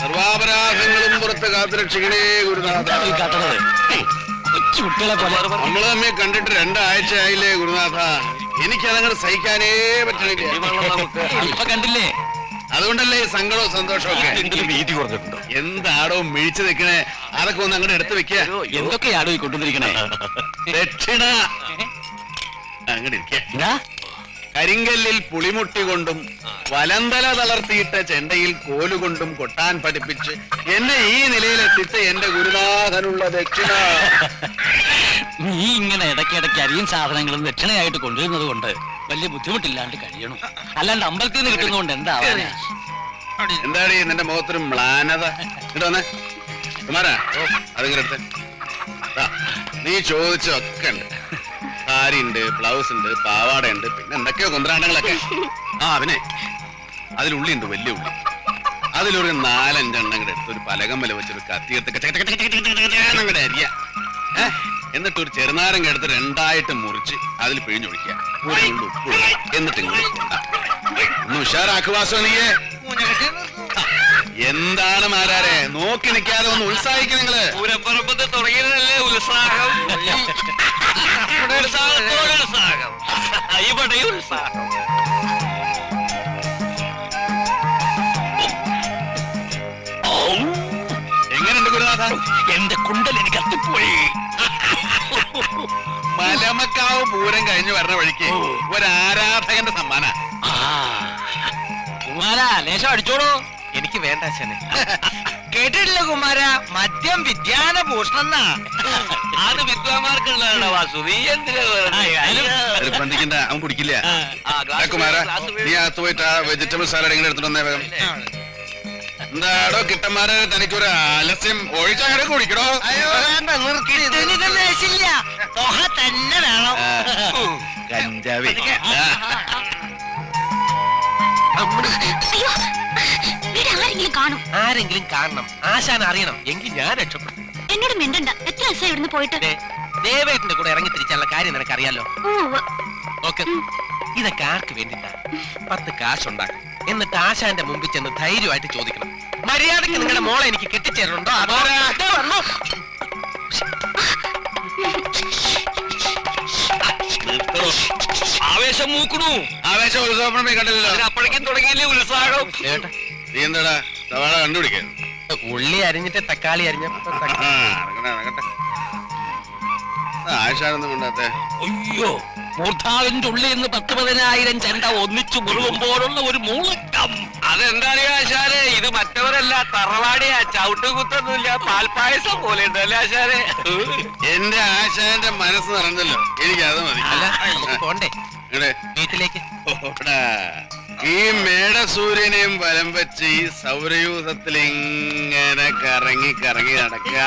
സർവാപരാധങ്ങളും പുറത്ത് കാത്തുരക്ഷിക്കണേ ഗുരുനാഥ. നമ്മള് തമ്മിൽ കണ്ടിട്ട് 2 ആഴ്ച ആയില്ലേ ഗുരുനാഥ. എനിക്കതങ്ങോട്ട് സഹിക്കാനേ പറ്റണില്ല. കണ്ടില്ലേ, അതുകൊണ്ടല്ലേ ഈ സങ്കടവും സന്തോഷവും ഒക്കെ. എന്താടോ മിഴിച്ചു നിൽക്കണേ, അതൊക്കെ ഒന്ന് അങ്ങോട്ട് എടുത്തു വെക്കുക. എന്തൊക്കെയാടോ ഈ കൊണ്ടുവന്നിരിക്കണേ? ദക്ഷിണ അങ്ങോട്ട് ഇരിക്ക. കരിങ്കല്ലിൽ പുളിമുട്ടി കൊണ്ടും വലന്തല തളർത്തിയിട്ട ചെണ്ടയിൽ കോലുകൊണ്ടും കൊട്ടാൻ പഠിപ്പിച്ച് എന്നെ ഈ നിലയിലെത്തിച്ച് എന്റെ ഗുരുനാഥനുള്ള ദക്ഷിണ. നീ ഇങ്ങനെ ഇടയ്ക്കിടയ്ക്ക് അരിയും സാധനങ്ങളും ദക്ഷിണയായിട്ട് കൊണ്ടുവരുന്നത് കൊണ്ട് വലിയ ബുദ്ധിമുട്ടില്ലാണ്ട് കഴിയണം. അല്ലാണ്ട് അമ്പലത്തിൽ നിന്ന് കിട്ടുന്നതുകൊണ്ട് എന്താ എന്താടി നിന്റെ മുഖത്തൊരു മ്ലാനത? എന്നിട്ട് വന്നേ കുമാരാ, അതിങ്ങനെ എടുത്ത്. നീ ചോദിച്ചൊക്കെ ഉണ്ട്. സാരി ഉണ്ട്, ബ്ലൗസ് ഉണ്ട്, പാവാട ഉണ്ട്, പിന്നെ എന്തൊക്കെയോ കുന്ത്രാണ്ടങ്ങളൊക്കെ. പിന്നെ അതിലുള്ളി ഉണ്ട്, വലിയ ഉള്ളി. അതിലൊരു 4-5 എണ്ണം കൂടെ എടുത്ത് ഒരു പലകമ്മല വെച്ചൊരു കത്തിയെടുത്ത് അരിയ. എന്നിട്ട് ഒരു ചെറുനാരങ്ങ എടുത്ത് 2ആയിട്ട് മുറിച്ച് അതിൽ പിഴിഞ്ഞൊഴിക്കുക. ഉപ്പ് എന്നിട്ട് ഒന്ന് ഉഷാറാക്കുവാസോ നീയെ. എന്താണ് മാരാരെ നോക്കി നിൽക്കാതെ ഒന്ന് ഉത്സാഹിക്കും നിങ്ങള്. തുടങ്ങിയതല്ലേ ഉത്സാഹം. ഇവിടെ ഉത്സാഹം. എങ്ങനെയുണ്ട് ഗുരുനാഥ? എന്റെ കുണ്ടൽ എനിക്ക് കത്തിപ്പോയി. മലമക്കാവ് പൂരം കഴിഞ്ഞു വരുന്ന വഴിക്ക് ഒരാരാധകന്റെ സമ്മാന. കുമാരാ, ലേശം അടിച്ചോളൂ. എനിക്ക് വേണ്ട അച്ഛനെ. കേട്ടിട്ടില്ല കുമാര, മദ്യം വിദ്യാന ഭൂഷണം. അത് വിദ്വാന്മാർക്കുള്ളതാണ് വാസു. നീ നിർബന്ധിക്കണ്ട, അവൻ കുടിക്കില്ല. കുമാര, നീ അകത്ത് പോയിട്ട് ആ വെജിറ്റബിൾ സാലഡ് ഇങ്ങനെ എടുത്തിട്ട് വന്നേ വേഗം. എന്താടോ കിട്ടന്മാരെ, തനിക്കൊരു ആലസ്യം ഒഴിച്ചങ്ങനെ കുടിക്കണോ? തന്നെ വേണം. കഞ്ചാവി ആരെങ്കിലും കാണണം, ആശാൻ അറിയണം, എങ്കിൽ ഞാൻ രക്ഷപ്പെട്ടു. എന്നോട് മിണ്ടണ്ട. എത്ര ദിവസം ഇവിടുന്ന് പോയിട്ട്? ദേവേട്ടന്റെ കൂടെ ഇറങ്ങി തിരിച്ചുള്ള കാര്യം നിനക്കറിയാലോ. ഓക്കെ, ഇതൊക്കെ ആർക്ക് വേണ്ടിട്ടാ? 10 കാശുണ്ടാക്കും, എന്നിട്ട് ആശാന്റെ മുമ്പിൽ ചെന്ന് ധൈര്യമായിട്ട് ചോദിക്കണം, മര്യാദക്ക് നിങ്ങളുടെ മോളെ എനിക്ക് കെട്ടിച്ചേരുന്നുണ്ടോ? അതോ ആവേശം മൂക്കണു. ആവേശം ഉത്സവമേ കണ്ടില്ലല്ലോ. അപ്പോഴേക്കും തുടങ്ങിയില്ലേ ഉത്സാഹം. നീ എന്താടാ സവാള കണ്ടുപിടിക്കാൻ? ഉള്ളി അരിഞ്ഞിട്ട് തക്കാളി അരിഞ്ഞപ്പോ ആശാനൊന്നും കൊണ്ടാത്തെ. അയ്യോ, മൂർധാവിന്റെ ഉള്ളിൽ നിന്ന് 10,000 ചെണ്ട ഒന്നിച്ചു മുറുകുമ്പോഴുള്ള ഒരു മൂളക്കം. അതെന്താണ് ആശാനെ? ഇത് മറ്റവരല്ല, തറവാടിയാ. ചവിട്ടുകുത്തൊന്നുമില്ല, പാൽപ്പായസം പോലെ ഉണ്ടല്ലേ ആശാനെ? എന്റെ ആശാന്റെ മനസ്സ് നിറഞ്ഞല്ലോ, എനിക്കത് മതി. പോണ്ടേ വീട്ടിലേക്ക്? ഈ മേടസൂര്യനെയും വലം വെച്ച് ഈ സൗരയൂഥത്തിൽ ഇങ്ങനെ കറങ്ങി കറങ്ങി നടക്കുക.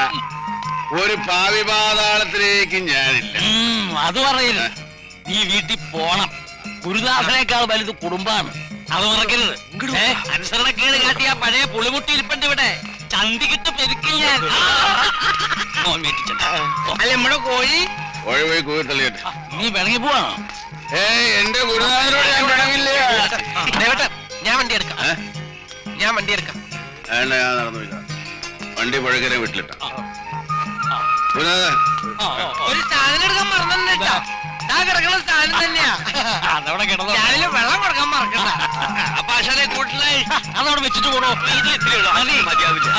ഒരു ഭാവി പാതാളത്തിലേക്ക് ഞാനില്ല. അത് പറയരുത്. നീ വീട്ടിൽ പോണം. ഗുരുനാഥനേക്കാൾ വലുത് കുടുംബാണ്, അത് മറക്കരുത്. അനുസരണക്കേട് കാട്ടിയ പഴയ പുളിമുട്ടി ഇരിപ്പുണ്ട് ഇവിടെ. ചന്തിക്കിട്ട് പെരുക്കി ഞാൻ. അല്ല, നമ്മുടെ കോഴി പോയി കൂടി തള്ളിയിട്ട് നീ പിണങ്ങി പോവാണോ? എന്റെ ഗുരുനാഥനോട് ഞാൻ പിണങ്ങില്ല. ഞാൻ വണ്ടി എടുക്കാം. വേണ്ട, ഞാൻ നടന്നില്ല. വണ്ടി പുഴക്കരെ വീട്ടിലിട്ട ഗുരുനാഥൻ ഒരു സാധനം എടുക്കാൻ മറന്നിട്ടാ. കിടക്കുന്ന സാധനം തന്നെയാ. അതവിടെ കിടന്നു. രാവിലെ വെള്ളം കൊടുക്കാൻ മറക്കണ്ട. അപ്പൊ ആശാനെ കൂട്ടിലായി അതവിടെ വെച്ചിട്ട് പോണോ? മതിയാവില്ല.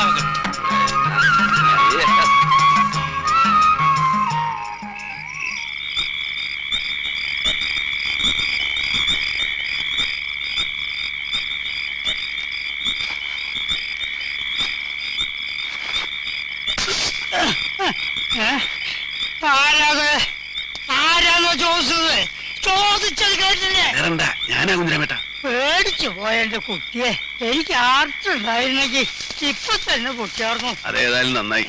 ആരാണോ ചോദിച്ചത്? ചോദിച്ചത് കേട്ടില്ലേ? ഞാനാ കുഞ്ഞിരാമേട്ട. പേടിച്ചു പോയ എന്റെ കുട്ടിയെ. എനിക്ക് ആർട്ടുണ്ടായിരുന്നെങ്കിൽ ഇപ്പൊ തന്നെ കുട്ടിയാർന്നു. അതേതായാലും നന്നായി.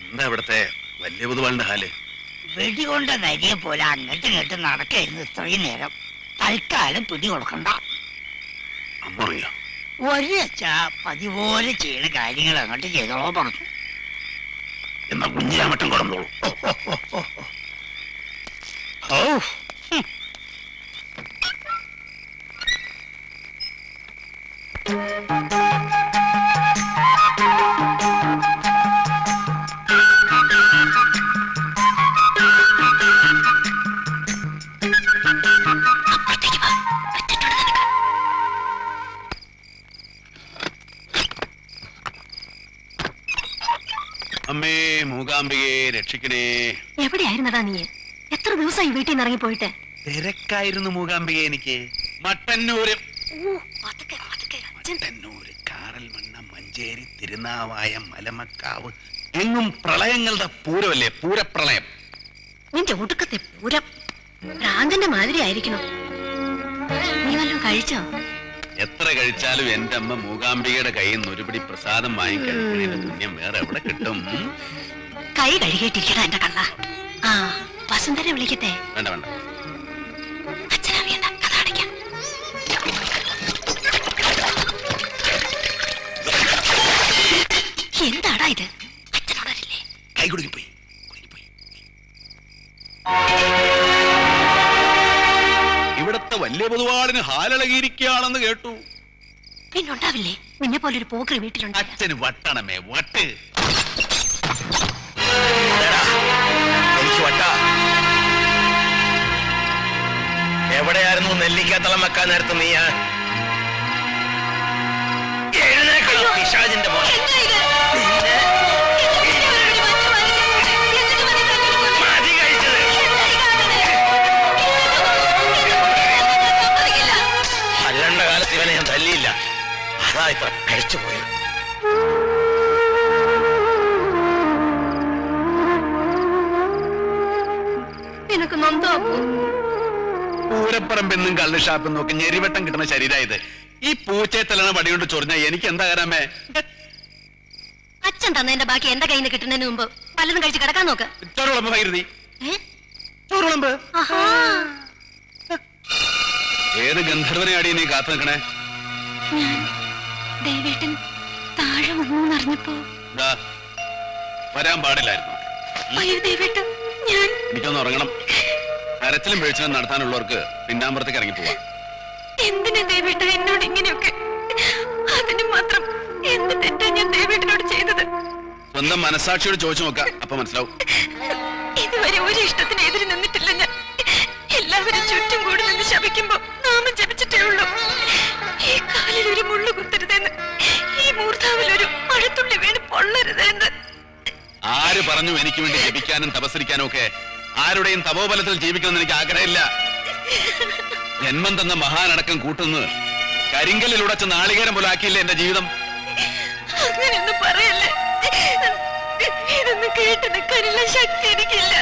എന്താ ഇവിടത്തെ വലിയ പൊതുവാളിന്റെ ഹാല്? വെടികൊണ്ട നരിയെ പോലെ അങ്ങോട്ടും ഇങ്ങോട്ടും നടക്കായിരുന്നു ഇത്രയും നേരം. തൽക്കാലം പിടി കൊടുക്കണ്ട. അമ്മ അറിയോ? ഒരച്ച പതിപോലെ ചെയ്യുന്ന കാര്യങ്ങൾ അങ്ങോട്ട് ചെയ്തോളോ പറഞ്ഞു. എന്നാ കുഞ്ഞിരാമട്ടം കൊടന്നോളൂ. ഓ അപ്പുറത്തേക്ക് വാ. പറ്റിട്ടുണ്ട് നിനക്ക്. അമ്മേ മൂകാംബികയെ രക്ഷിക്കണേ. എവിടെയായിരുന്നടാ നീ? എത്ര ദിവസമായി വീട്ടിൽ നിന്ന് ഇറങ്ങി പോയിട്ട്? തിരക്കായിരുന്നു മൂകാംബിക. എനിക്ക് മട്ടന്നൂര്, ഓ, പതുക്കെ, പതുക്കെ. അച്ഛൻ. മട്ടന്നൂര്, കാറൽമണ്ണ, മഞ്ചേരി, തിരുനാവായ, മലമക്കാവ്, എങ്ങും പ്രളയങ്ങളുടെ പൂരമല്ലേ, പൂരപ്രളയം. നിന്റെ ഒടുക്കത്തെ പൂരം ഭ്രാന്തന്റെ മാതിരി ആയിരിക്കണം. നീ വല്ലതും കഴിച്ചോ? എത്ര കഴിച്ചാലും എന്റെ അമ്മ മൂകാംബികയുടെ കയ്യിൽ നിന്ന് ഒരുപിടി പ്രസാദം വാങ്ങിക്കഴിക്കുന്നതിന്റെ പുണ്യം വേറെ എവിടെ കിട്ടും? കൈ കഴുകിയിട്ടിരിക്കടാ എന്റെ കള്ള. ആ, വസുന്ധരെ വിളിക്കട്ടെ? വേണ്ട വേണ്ട. അച്ഛനറിയണ്ട, കഥ അടയ്ക്കാം. എന്താടാ ഇത്? അച്ഛനോടല്ലേ? കൈ കുടുങ്ങിപ്പോയി. ഇവിടത്തെ വലിയ പൊതുവാടിന് ഹാലളകിയിരിക്കുകയാണെന്ന് കേട്ടു. പിന്നുണ്ടാവില്ലേ നിന്നെ പോലെ ഒരു പോക്കറി വീട്ടിലുണ്ട്? അച്ഛന് വട്ടണമേ, വട്ട്. എനിക്ക് വട്ട. എവിടെയായിരുന്നു നെല്ലിക്കാത്തളം വെക്കാൻ നേരത്ത് നീ? എഴുന്നേക്കണം പിശാചിന്റെ മോൻ. മതി കഴിച്ചത്. അല്ലണ്ട കാലത്ത് ഇവനെ ഞാൻ തല്ലിയില്ല. അതാ ഇത്ര കഴിച്ചു പോയത്. നിനക്ക് നൊന്തോ? പൂരപ്പറമ്പെന്നും കള്ള് ഷാപ്പെന്നും ഒക്കെ ഞെരിവട്ടം കിട്ടുന്ന ശരീരമായത്. ഈ പൂച്ചയെ തലണ വടികൊണ്ട് ചൊറിഞ്ഞ എനിക്ക് എന്താ കാരാമേ? അച്ഛൻ തന്നതിന്റെ ബാക്കി എന്റെ കയ്യിൽ നിന്ന് കിട്ടുന്നതിന് മുമ്പ് പലതും കഴിച്ച് കിടക്കാൻ നോക്ക്. ചോറുളമ്പ് ഭൈരതി, ഏ? ചോറുളമ്പ്. ആഹാ. ഏത് ഗന്ധർവനെയാടി നീ കാത്തു നിൽക്കണേ? ഞാൻ ദേവേട്ടൻ താഴെ വന്നു അറിഞ്ഞപ്പോ ദാ, വരാൻ പാടില്ലായിരുന്നു. അയ്യോ ദേവേട്ടൻ, ഞാൻ എനിക്കൊന്ന് ഉറങ്ങണം. കരച്ചിലും വീഴ്ചലും നടത്താനുള്ളവർക്ക് പിന്നാമ്പുറത്തേക്ക് ഇറങ്ങി പോവാ. എന്തിനാ ദേവേട്ട എന്നോട് ഇങ്ങനെയൊക്കെ? അതിന് മാത്രം എന്ത് തെറ്റാ ഞാൻ ദേവേട്ടനോട് ചെയ്തത്? സ്വന്തം മനസാക്ഷിയോട് ചോദിച്ചു നോക്കാം, അപ്പൊ മനസ്സിലാവും. ഇതുവരെ ഒരു ഇഷ്ടത്തിന് എതിര് നിന്നിട്ടില്ല ഞാൻ. എല്ലാവരും ചുറ്റും കൂടി നിന്ന് ശപിക്കുമ്പോ നാമം ജപിച്ചിട്ടേ ഉള്ളൂ. ഈ കാലിൽ ഒരു മുള്ളു കുത്തരുതെന്ന്, ഈ മൂർധാവിൽ ഒരു മഴത്തുള്ളി വീണ് പൊള്ളരുതെന്ന്. ആര് പറഞ്ഞു എനിക്ക് വേണ്ടി ജപിക്കാനും തപസ്സരിക്കാനും ഒക്കെ? ആരുടെയും തപോബലത്തിൽ ജീവിക്കണമെന്ന് എനിക്ക് ആഗ്രഹമില്ല. ജന്മം തന്ന മഹാനടക്കം കൂട്ടുന്നത് കരിങ്കലിൽ ഉടച്ച നാളികേരം പോലെ ആക്കിയില്ലേ എന്റെ ജീവിതം. അങ്ങനെയൊന്നും പറയല്ലേ. ഇതൊന്നും കേട്ട് നിൽക്കാനുള്ള ശക്തി എനിക്കില്ല.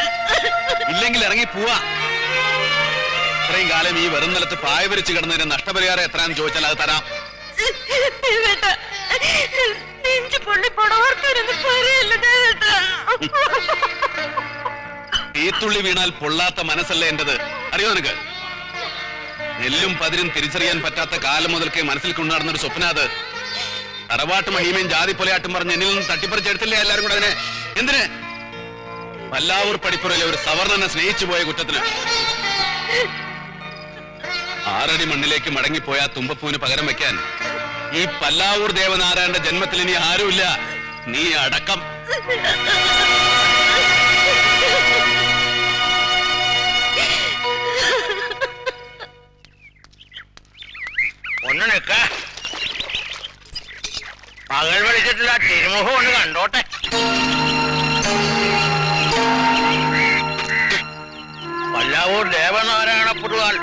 ഇല്ലെങ്കിൽ ഇറങ്ങി പോവാ. ഇത്രയും കാലം ഈ വെറും നിലത്ത് പായ വരിച്ച് കിടന്നതിന് നഷ്ടപരിഹാരം എത്രയാന്ന് ചോദിച്ചാൽ അത് തരാം. ദേവേട്ടാ, നെഞ്ചു പൊള്ളിപ്പോണം, ഓർക്കാനൊന്നും പറയല്ല ദേവേട്ടാ. തീത്തുള്ളി വീണാൽ പൊള്ളാത്ത മനസ്സല്ലേ എന്റേത്, അറിയോ നിനക്ക്? നെല്ലും പതിരും തിരിച്ചറിയാൻ പറ്റാത്ത കാലം മുതൽക്കേ മനസ്സിൽ കൊണ്ടുനടന്നൊരു സ്വപ്ന അത്. തറവാട്ട് മഹിമയും ജാതി പൊലയാട്ടും പറഞ്ഞ് എന്നിൽ നിന്ന് തട്ടിപ്പറിച്ചെടുത്തില്ലേ എല്ലാരും കൂടെ? അതിന് എന്തിന്? പല്ലാവൂർ പടിപ്പുറയിലെ ഒരു സവർണനെ സ്നേഹിച്ചു പോയ കുറ്റത്തിന്. 6 അടി മണ്ണിലേക്ക് മടങ്ങിപ്പോയ തുമ്പപ്പൂവിന് പകരം വെക്കാൻ ഈ പല്ലാവൂർ ദേവനാരായണന്റെ ജന്മത്തിൽ ഇനി ആരുമില്ല, നീ അടക്കം. ഒന്ന് നിക്ക. പകൽ വിളിച്ചിട്ടില്ല, തിരുമുഖം ഒന്ന് കണ്ടോട്ടെ. പല്ലാവൂർ ദേവനാരായണ പുതുവാൾ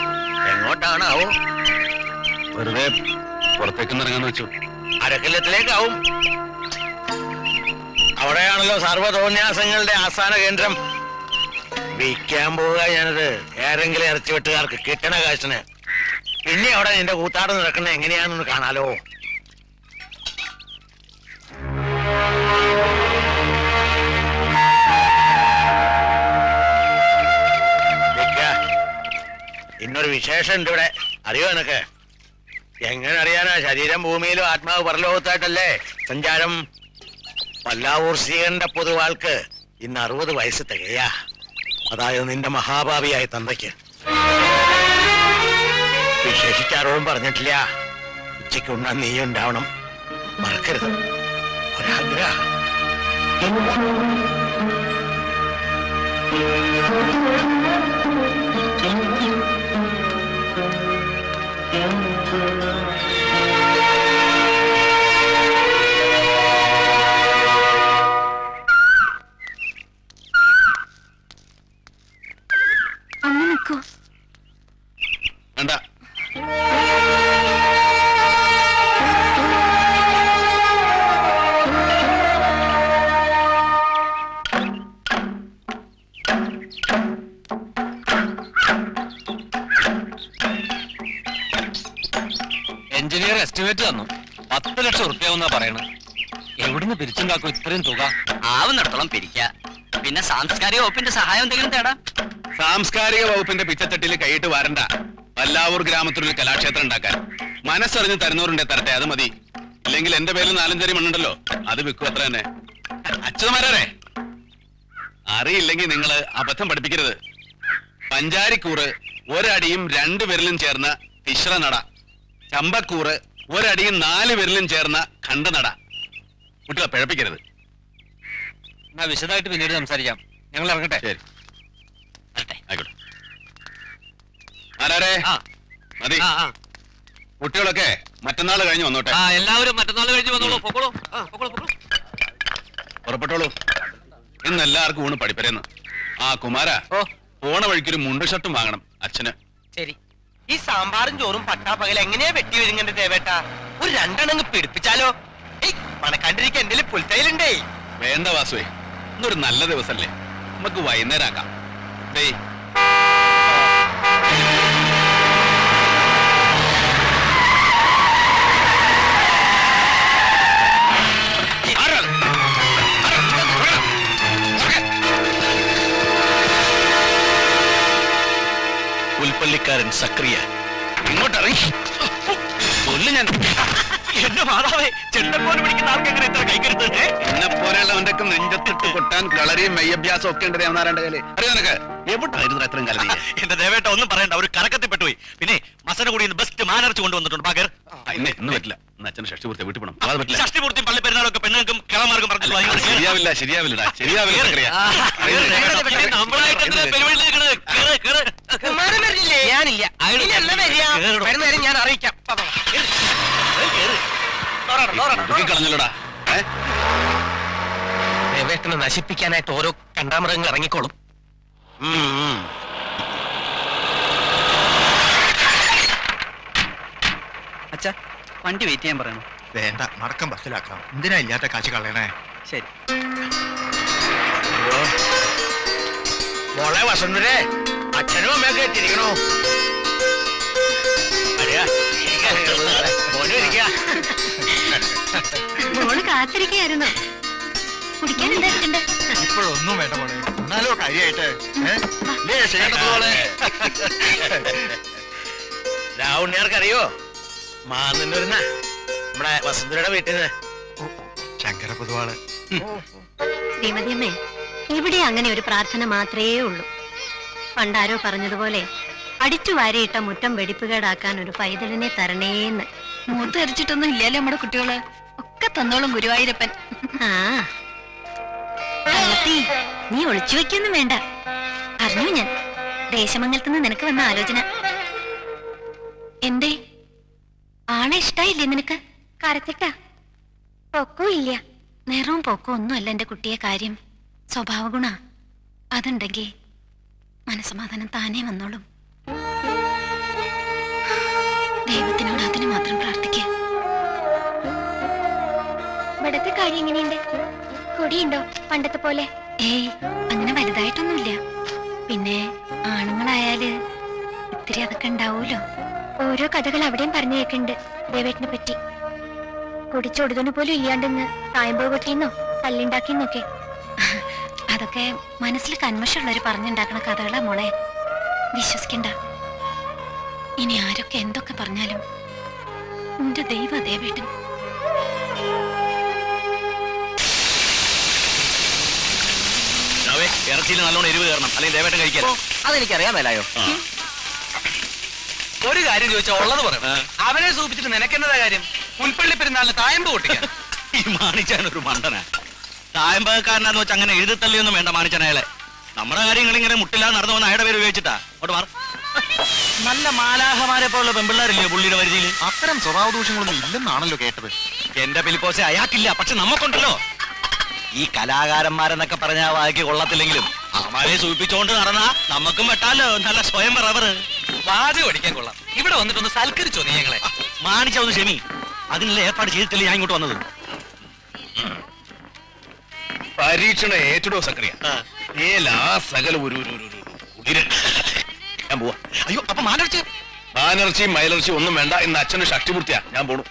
എങ്ങോട്ടാണാവോ? വെറുതെ പുറത്തേക്കൊന്ന് ഇറങ്ങാന്ന് വെച്ചു. അരക്കില്ലത്തിലേക്കാവും. അവിടെയാണല്ലോ സർവ്വതോന്യാസങ്ങളുടെ ആസ്ഥാന കേന്ദ്രം. വിൽക്കാൻ പോവുക ഞാനത് ഏതെങ്കിലും ഇറച്ചിവെട്ടുകാർക്ക് കിട്ടണ കാശിന്. പിന്നെ അവിടെ നിന്റെ കൂത്താട് നടക്കുന്നത് എങ്ങനെയാണെന്ന് കാണാലോ. ഇന്നൊരു വിശേഷം ഉണ്ട് ഇവിടെ, അറിയോ നിനക്ക്? എങ്ങനെ അറിയാനാ? ശരീരം ഭൂമിയിലും ആത്മാവ് പരലോകത്തായിട്ടല്ലേ സഞ്ചാരം. പല്ലാവൂർ ശ്രീകണ്ഠ പൊതുവാൾക്ക് ഇന്ന് 60 വയസ്സ് തികയാ. അതായത് നിന്റെ മഹാഭാവിയായ തന്തയ്ക്ക്. വിശേഷിച്ചാരോടും പറഞ്ഞിട്ടില്ല. ഉച്ചയ്ക്ക് ഉണ്ണാൻ നീ ഉണ്ടാവണം, മറക്കരുത്. ഒരാഗ്രഹം. അമ്മ നിൽക്കൂ. വേണ്ട, എഞ്ചിനീയർ എസ്റ്റിമേറ്റ് തന്നു 10 ലക്ഷം ഉറുപ്പ്യാവുന്നാ പറയണത്. എവിടുന്ന് പിരിച്ചുണ്ടാക്കും ഇത്രയും തുക? ആവുന്നിടത്തോളം പിരിക്ക. പിന്നെ സാംസ്കാരിക വകുപ്പിന്റെ സഹായം എന്തെങ്കിലും തേടാം. സാംസ്കാരിക വകുപ്പിന്റെ പിച്ചത്തട്ടിൽ കൈയിട്ട് വരണ്ട. വല്ലാവൂർ ഗ്രാമത്തിലൊരു കലാക്ഷേത്രം ഉണ്ടാക്കാൻ മനസ്സറിഞ്ഞ് തരുന്നവരുണ്ടെ തരട്ടെ, അത് മതി. ഇല്ലെങ്കിൽ എന്റെ പേരിൽ 4-5 മണ്ണുണ്ടല്ലോ, അത് വിൽക്കും. അത്ര തന്നെ. അച്യുതമാരെ, അറിയില്ലെങ്കിൽ നിങ്ങൾ അബദ്ധം പഠിപ്പിക്കരുത്. പഞ്ചാരിക്കൂറ് ഒരടിയും 2 വിരലും ചേർന്ന തിശ്ര നട, ചമ്പക്കൂറ് ഒരടിയും 4 വിരലും ചേർന്ന ഖണ്ഡനട. കുട്ടികളെ പിഴപ്പിക്കരുത്. എന്നാ വിശദമായിട്ട് പിന്നീട് സംസാരിക്കാം. ഞങ്ങൾ ഇറങ്ങട്ടെ. ശരി, ആയിക്കോട്ടെ. ആരാരെ മതി. കുട്ടികളൊക്കെ മറ്റന്നാൾ കഴിഞ്ഞ് വന്നോട്ടെ. എല്ലാവരും മറ്റന്നാൾ കഴിഞ്ഞ് വന്നോളൂ. പൊക്കോളൂ, പൊക്കോളൂ. പുറപ്പെട്ടോളൂ. ഇന്ന് എല്ലാവർക്കും ഊണ് പഠിപ്പരേന്ന്. ആ കുമാര, പോണ വഴിക്കൊരു മുണ്ട് ഷർട്ടും വാങ്ങണം അച്ഛന്. ശരി. ഈ സാമ്പാറും ചോറും പട്ടാപ്പകൽ എങ്ങനെയാ വെട്ടി വിഴുങ്ങന്റെ ദേവേട്ട? ഒരു 2 എണ്ണം പിടിപ്പിച്ചാലോ? മണക്കാണ്ടിരിക്കാൻ എന്റെ പുൽത്തയിലുണ്ടേ. വേണ്ട വാസുവേ, ഇന്നൊരു നല്ല ദിവസല്ലേ, നമുക്ക് വൈകുന്നേരം ആക്കാം. ഡേയ്, പുൽപ്പള്ളിക്കാരൻ സക്രിയ ഇങ്ങോട്ടിറങ്ങി കൊല്ലു ഞാൻ. എന്റെ മാതാവേ, ചെണ്ടപ്പോല് പിടിക്കുന്ന ആൾക്ക് എങ്ങനെ ഇത്ര കൈക്കരുത്? എന്നെ പോലെയുള്ളവന്റെ നെഞ്ചത്തിട്ട് കൊട്ടാൻ കളറിയും മെയ്യഭ്യാസം ഒക്കെ ഉണ്ട് ദേവനാരായണന്റെ കയ്യില്. അറിയോ നിനക്ക്? എവിടായിരുന്നു എത്രയും കാലം? എന്റെ ദേവേട്ട ഒന്നും പറയണ്ട, ഒരു കറക്കത്തിൽ പെട്ടുപോയി. പിന്നെ മസനഗുടി ബെസ്റ്റ് മാനർച്ച് കൊണ്ടുവന്നിട്ടുണ്ട്. ബാഗർ ഇന്ന് പറ്റില്ല. ഇന്ന് അച്ഛന് ഷഷ്ടി പൂർത്തി വീട്ടിൽ പോകണം. അത് പറ്റില്ല. ഷഷ്ടിപൂർത്തിയും പള്ളി പെരുന്നാളൊക്കെ പെണ്ണുങ്ങൾക്കും കിളമാർക്കും ശരിയാവില്ല. ഞാനില്ല. വരുന്നേരം ഞാൻ അറിയിക്കാം. കളഞ്ഞല്ലോടാ. ദേവേട്ടനെ നശിപ്പിക്കാനായിട്ട് ഓരോ കണ്ടാമൃഗങ്ങൾ ഇറങ്ങിക്കോളും. അച്ഛാ, വണ്ടി വെയിറ്റ് ചെയ്യാൻ പറയണം. വേണ്ട, മടക്കം ബസ്സിലാക്കാം. എന്തിനാ ഇല്ലാത്ത കാശ് കളയണേ? ശരി. മോളെ വസന്തരെ, അച്ഛനും അമ്മയൊക്കെ എത്തിയിരിക്കണോ? മോള് കാത്തിരിക്കയായിരുന്നു. കുടിക്കാൻ എന്തായിട്ടുണ്ട്? ഇപ്പോഴൊന്നും വേണ്ട മോളെ, എന്നാലോ കാര്യായിട്ട്. രാവുണ്ണിയാർക്കറിയോ? മാന്നൂരുന്ന നമ്മുടെ വസന്തരയുടെ വീട്ടിൽ നിന്ന് ശങ്കര പൊതുവാള്. ശ്രീമതിയമ്മേ, ഇവിടെ അങ്ങനെ ഒരു പ്രാർത്ഥന മാത്രമേ ഉള്ളൂ. പണ്ടാരോ പറഞ്ഞതുപോലെ അടിച്ചു വാരിയിട്ട മുറ്റം വെടിപ്പുകേടാക്കാൻ ഒരു പൈതലിനെ തരണേന്ന്. മൂത്തരിച്ചിട്ടൊന്നും ഇല്ലല്ലോ നമ്മുടെ കുട്ടികള്. ഒക്കെ തന്നോളും ഗുരുവായൂരപ്പൻ. ആ നീ ഒളിച്ചു വെക്കൊന്നും വേണ്ട. അറിഞ്ഞു ഞാൻ. ദേശമംഗലത്തുനിന്ന് നിനക്ക് വന്ന ആലോചന. എന്തേ, ആളെ ഇഷ്ടായില്ലേ നിനക്ക്? കരച്ചിട്ടാ? പൊക്കവും ഇല്ല, നിറവും പൊക്കവും ഒന്നുമല്ല എന്റെ കുട്ടിയെ കാര്യം. സ്വഭാവ ഗുണ അതുണ്ടെങ്കിൽ മനസ്സമാധാനം താനേ വന്നോളും. ദൈവത്തിനോട് അതിന് മാത്രം പ്രാർത്ഥിക്കുക. ഇവിടത്തെ കാര്യം എങ്ങനെയുണ്ട്? കൊടിയുണ്ടോ പണ്ടത്തെ പോലെ? ഏയ്, അങ്ങനെ വലുതായിട്ടൊന്നുമില്ല. പിന്നെ ആണുങ്ങളായാല് ഇത്തിരി അതൊക്കെ ഉണ്ടാവൂലോ. ഓരോ കഥകൾ അവിടെയും പറഞ്ഞു കേൾക്കുന്നുണ്ട് ദേവേട്ടിനെ പറ്റി. കുടിച്ചൊടുതന് പോലും ഇല്ലാണ്ടെന്ന് തായമ്പോ പൊട്ടിന്നോ കല്ലുണ്ടാക്കിന്നൊക്കെ. അതൊക്കെ മനസ്സിൽ കന്മഷമുള്ളവര് പറഞ്ഞുണ്ടാക്കണ കഥകളാ മോളെ, വിശ്വസിക്കണ്ട. ഇനി ആരൊക്കെ എന്തൊക്കെ പറഞ്ഞാലും എന്റെ ദൈവ ദേവേട്ടൻ. ഇറച്ചിയിൽ നല്ലോണം എരിവ് കയറണം അല്ലെങ്കിൽ ദേവേട്ടൻ കഴിക്കാൻ. അതെനിക്കറിയാൻ മേലായോ. ഒരു കാര്യം ചോദിച്ചാ ഉള്ളത് പറയും. അവനെ സൂചിപ്പിച്ചിട്ട് നിനക്കെന്നതാ കാര്യം? പുൽപ്പള്ളി പെരുന്നാളിന് തായമ്പ് പൊട്ടിക്കാൻ. ഈ മാണിച്ചാൻ ഒരു മണ്ടനാ. തായമ്പക്കാരനാന്ന് വെച്ച് അങ്ങനെ എഴുതിത്തള്ളിയൊന്നും വേണ്ട മാണിച്ചാൻ അയാളെ. നമ്മുടെ കാര്യങ്ങൾ ഇങ്ങനെ മുട്ടില്ലാതെ നടന്നു വന്ന അയാളുടെ പേര് ഉപയോഗിച്ചിട്ടാ അങ്ങോട്ട് മാറും. നല്ല മാലാഹമാരെ പോലുള്ള പെമ്പിള്ളാരില്ലേ പുള്ളിയുടെ പരിധിയിൽ? അത്തരം സ്വഭാവ ദൂഷ്യങ്ങളൊന്നും ഇല്ലെന്നാണല്ലോ കേട്ടത്. എന്റെ പിലിപ്പോസെ അയാൾക്കില്ല, പക്ഷെ നമുക്കുണ്ടല്ലോ. ഈ കലാകാരന്മാരെന്നൊക്കെ പറഞ്ഞ വായിക്ക് കൊള്ളത്തില്ലെങ്കിലും അവന്മാരെ സൂചിപ്പിച്ചോണ്ട് നടന്നാ നമുക്കും വെട്ടാലോ നല്ല സ്വയം റബ്ബറ്. വാചകം അടിക്കാൻ കൊള്ളാം. ഇവിടെ വന്നിട്ടൊന്ന് സൽക്കരിച്ചോ നീ ഞങ്ങളെ? മാണിച്ച ഒന്ന് ക്ഷമി, അതിനുള്ള ഏർപ്പാട് ചെയ്തിട്ടില്ല ഞാൻ ഇങ്ങോട്ട് വന്നത്. പരീക്ഷണ ഏറ്റടോ സക്രിയ സകല ഒരു ഞാൻ പോവാ. അയ്യോ അപ്പൊ മാനർച്ചി ബാനർച്ചിയും മൈലർച്ചിയും ഒന്നും വേണ്ട. ഇന്ന് അച്ഛന് ഷഷ്ടിപൂർത്തിയാ, ഞാൻ പോണു.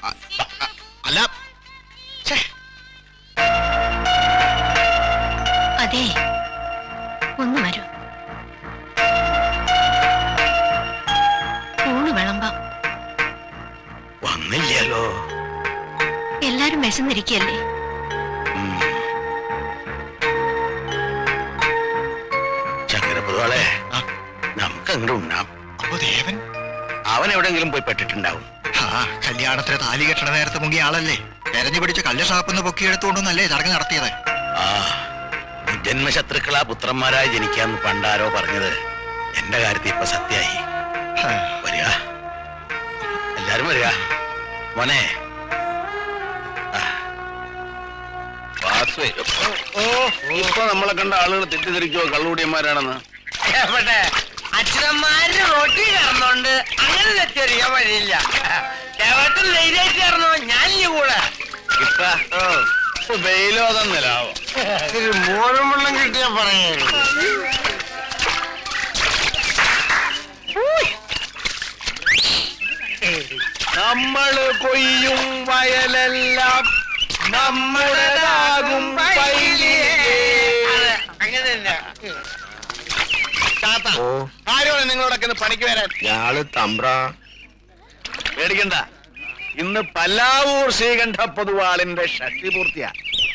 അല്ല അതെ, ഒന്ന് വരൂ. ഊണ് വിളമ്പാം. വന്നില്ലല്ലോ. എല്ലാരും വിശന്നിരിക്കല്ലേ? ചങ്ങരപ്പുതുവാളെ, നമുക്ക് അങ്ങോട്ട് ഉണ്ണാം. അപ്പൊ ദേവൻ അവൻ എവിടെങ്കിലും പോയി പെട്ടിട്ടുണ്ടാവും. കല്യാണത്തിന് താലി കെട്ടണ നേരത്തെ മുങ്ങിയ ആളല്ലേ? തെരഞ്ഞു പിടിച്ച കല്ല് ഷാപ്പിന്ന് പൊക്കിയെടുത്തുകൊണ്ടൊന്നല്ലേ ചടങ്ങ് നടത്തിയത്? ആ ജന്മശത്രുക്കളാ പുത്രന്മാരായി ജനിക്കാന്ന് പണ്ടാരോ പറഞ്ഞത് എന്റെ കാര്യത്തിൽ ഇപ്പൊ സത്യായി. വരിക, എല്ലാരും വരിക. മോനെ ഇപ്പൊ നമ്മളെ കണ്ട ആളുകൾ തെറ്റിദ്ധരിക്കോ കള്ളുകൂടിയന്മാരാണെന്ന്? അച്ഛനന്മാര് റോട്ടി കറന്നോണ്ട് അങ്ങനെ തെറ്ററിയാൻ വഴിയില്ല. ദേവത്തിൽ ധൈര്യമായിട്ട് കറന്നോ, ഞാൻ കൂടെ വെയിലോ അതെന്നിലാവോ മോരും വെള്ളം കിട്ടിയാ പറയേ. നമ്മള് കൊയ്യും വയലെല്ലാം നമ്മുടേതാകും ആരോടെ നിങ്ങളോടൊക്കെ ഒന്ന് പണിക്ക് വരാൻ? ഞാള് തമ്പ്ര. പേടിക്കണ്ട, ഇന്ന് പല്ലാവൂർ ശ്രീകണ്ഠ പൊതുവാളിന്റെ ഷഷ്ടിപൂർത്തിയാ.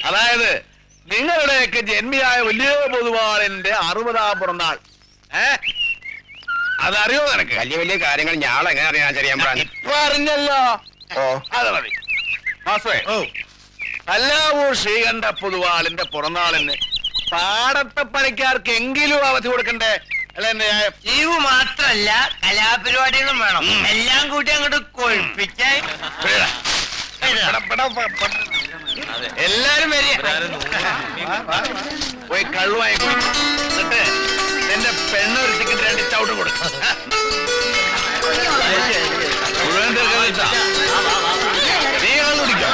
അതായത് നിങ്ങളുടെയൊക്കെ ജന്മിയായ വലിയ പൊതുവാളിന്റെ 60-ാം പിറന്നാൾ. അതറിയോ നിനക്ക്? വലിയ വലിയ കാര്യങ്ങൾ ഞാൾ എങ്ങനെ അറിയാൻ ചെറിയാൻ ഇപ്പൊ അറിഞ്ഞല്ലോ. അത് മതി. മാസേ, പല്ലാവൂർ ശ്രീകണ്ഠ പൊതുവാളിന്റെ പിറന്നാളിന് പാടത്തെ പണിക്കാർക്ക് എങ്കിലും അവധി കൊടുക്കണ്ടേ? അല്ല ലീവ് മാത്രല്ല കലാപരിപാടികളും വേണം. എല്ലാം കൂട്ടി അങ്ങോട്ട് കൊഴിപ്പിക്കാൻ എല്ലാരും വരിക. പോയി കള്ളുമായി എന്നിട്ട് എന്റെ പെണ്ണൊരു ടിക്കറ്റ് 2 ചവിട്ട് കൊടുക്കും. മുഴുവൻ തീർക്കാ നീ കള്ളു കുടിക്കോ?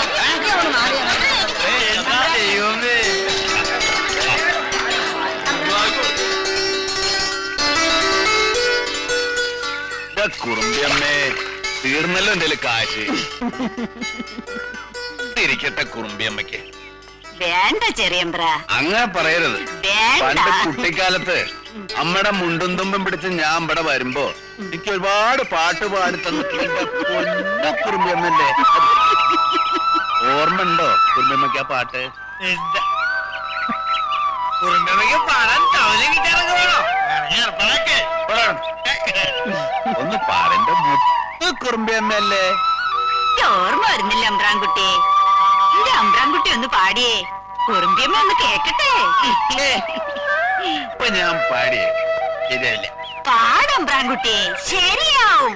കുറുമ്പിയമ്മേ, തീർന്നല്ലോ എന്റെ കാശ്. ഇരിക്കട്ടെ കുറുമ്പിയമ്മയ്ക്ക്. വേണ്ട ചെറിയമ്പ്ര, അങ്ങനെ പറയരുത്. പണ്ട് കുട്ടിക്കാലത്ത് അമ്മയുടെ മുണ്ടും തുമ്പും പിടിച്ച് ഞാൻ ഇവിടെ വരുമ്പോ എനിക്ക് ഒരുപാട് പാട്ട് പാടി തന്നിട്ടുണ്ട് കുറുമ്പിയമ്മല്ലേ. ഓർമ്മ ഉണ്ടോ കുറുമ്പിയമ്മയ്ക്ക് ആ പാട്ട്? പാടാൻ തവല കിട്ടാനൊക്കെ വേണോ? ഒന്ന് പാടന്റെ മുത്ത് കുറുമ്പിയമ്മല്ലേ. ഓർമ്മ വരുന്നില്ല അമ്പ്രാൻകുട്ടി. എന്റെ അമ്പ്രാൻകുട്ടി ഒന്ന് പാടിയേ, കുറുമ്പിയമ്മ ഒന്ന് കേക്കട്ടെ. ഇപ്പൊ ഞാൻ പാടിയേ ശരിയല്ല. പാടമ്പ്രാൻകുട്ടി, ശരിയാവും.